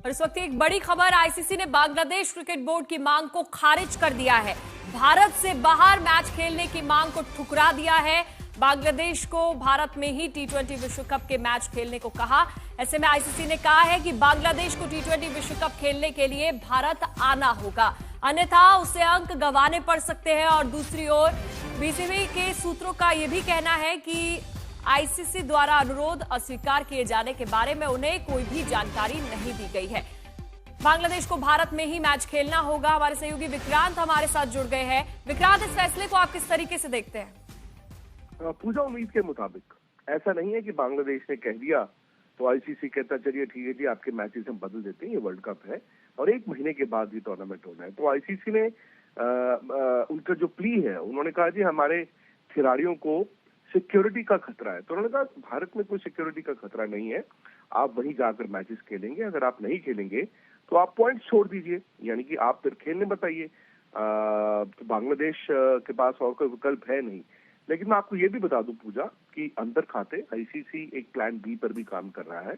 और इस वक्त एक बड़ी खबर, आईसीसी ने बांग्लादेश क्रिकेट बोर्ड की मांग को खारिज कर दिया है। भारत से बाहर मैच खेलने की मांग को ठुकरा दिया है। बांग्लादेश को भारत में ही टी20 विश्व कप के मैच खेलने को कहा। ऐसे में आईसीसी ने कहा है कि बांग्लादेश को टी20 विश्व कप खेलने के लिए भारत आना होगा, अन्यथा उसे अंक गंवाने पड़ सकते हैं। और दूसरी ओर बीसीबी के सूत्रों का यह भी कहना है कि आईसीसी द्वारा अनुरोध अस्वीकार किए जाने के बारे में उन्हें कोई भी जानकारी नहीं दी गई है। बांग्लादेश को भारत में ही मैच खेलना होगा। हमारे सहयोगी विक्रांत हमारे साथ जुड़ गए हैं। विक्रांत, इस फैसले को आप किस तरीके से देखते हैं? पूजा, उम्मीद के मुताबिक ऐसा नहीं है कि बांग्लादेश ने कह दिया तो आईसीसी कहता चलिए ठीक है जी, आपके मैचेस हम बदल देते हैं, ये वर्ल्ड कप है और 1 महीने के बाद ये टूर्नामेंट होना है। तो आईसीसी ने उनका जो प्ली है, उन्होंने कहा जी हमारे खिलाड़ियों को सिक्योरिटी का खतरा है। तो उन्होंने कहा भारत में कोई सिक्योरिटी का खतरा नहीं है, आप वहीं जाकर मैचेस खेलेंगे। अगर आप नहीं खेलेंगे तो आप पॉइंट छोड़ दीजिए, यानी कि आप फिर खेलने बताइए। तो बांग्लादेश के पास और कोई विकल्प है नहीं। लेकिन मैं आपको ये भी बता दूं पूजा कि अंदर खाते आईसीसी एक प्लान बी पर भी काम कर रहा है।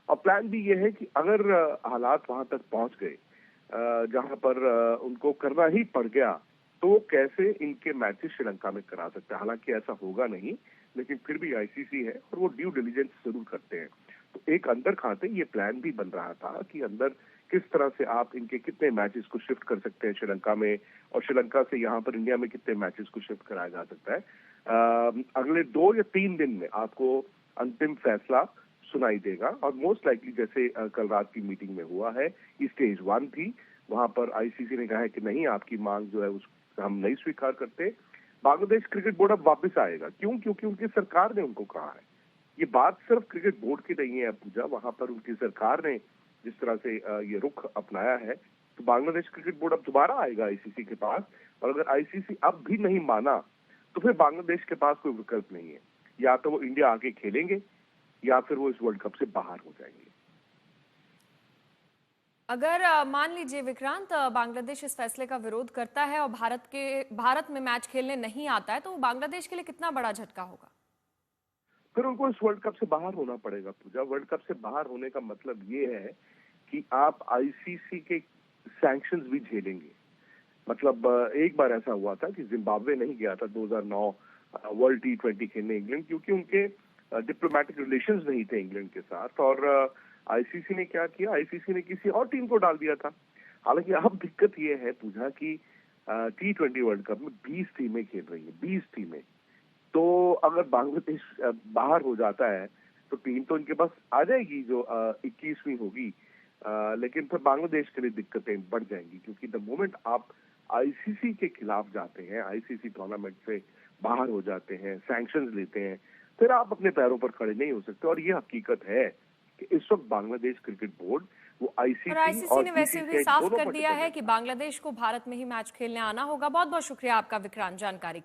और प्लान बी ये है कि अगर हालात वहां तक पहुंच गए जहां पर उनको करना ही पड़ गया, तो वो कैसे इनके मैचेस श्रीलंका में करा सकते हैं। हालांकि ऐसा होगा नहीं, लेकिन फिर भी आईसीसी है और वो ड्यू डिलीजेंस जरूर करते हैं। तो एक अंदर खाते ये प्लान भी बन रहा था कि अंदर किस तरह से आप इनके कितने मैचेस को शिफ्ट कर सकते हैं श्रीलंका में, और श्रीलंका से यहाँ पर इंडिया में कितने मैचेस को शिफ्ट कराया जा सकता है। अगले 2 या 3 दिन में आपको अंतिम फैसला सुनाई देगा। और मोस्ट लाइकली जैसे कल रात की मीटिंग में हुआ है, ये स्टेज 1 थी। वहां पर आईसीसी ने कहा है कि नहीं, आपकी मांग जो है उस हम नहीं स्वीकार करते। बांग्लादेश क्रिकेट बोर्ड अब वापस आएगा। क्यों? क्योंकि उनकी सरकार ने उनको कहा है। ये बात सिर्फ क्रिकेट बोर्ड की नहीं है पूजा, वहां पर उनकी सरकार ने जिस तरह से ये रुख अपनाया है, तो बांग्लादेश क्रिकेट बोर्ड अब दोबारा आएगा आईसीसी के पास। और अगर आईसीसी अब भी नहीं माना तो फिर बांग्लादेश के पास कोई विकल्प नहीं है, या तो वो इंडिया आके खेलेंगे या फिर वो इस वर्ल्ड कप से बाहर हो जाएंगे। अगर मान लीजिए विक्रांत, बांग्लादेश इस फैसले का विरोध करता है और भारत में मैच खेलने नहीं आता है, तो बांग्लादेश के लिए कितना बड़ा झटका होगा? फिर उनको इस वर्ल्ड कप से बाहर होना पड़ेगा पूजा। वर्ल्ड कप से बाहर होने का मतलब ये है कि आप आईसीसी के सैंक्शंस भी झेलेंगे। मतलब एक बार ऐसा हुआ था कि जिम्बाब्वे नहीं गया था 2009 वर्ल्ड टी20 खेलने इंग्लैंड, क्योंकि उनके डिप्लोमेटिक रिलेशंस नहीं थे इंग्लैंड के साथ। और आईसीसी ने क्या किया, आईसीसी ने किसी और टीम को डाल दिया था। हालांकि अब दिक्कत ये है पूजा कि टी20 वर्ल्ड कप में 20 टीमें खेल रही हैं, 20 टीमें। तो अगर बांग्लादेश बाहर हो जाता है तो टीम तो इनके पास आ जाएगी जो 21वीं होगी, लेकिन फिर बांग्लादेश के लिए दिक्कतें बढ़ जाएंगी। क्योंकि द मोमेंट आप आईसीसी के खिलाफ जाते हैं, आईसीसी टूर्नामेंट से बाहर हो जाते हैं, सैंक्शंस लेते हैं, फिर आप अपने पैरों पर खड़े नहीं हो सकते। और ये हकीकत है कि इस वक्त बांग्लादेश क्रिकेट बोर्ड वो आईसीसी ने वैसे भी साफ कर दिया है कि बांग्लादेश को भारत में ही मैच खेलने आना होगा। बहुत बहुत शुक्रिया आपका विक्रांत, जानकारी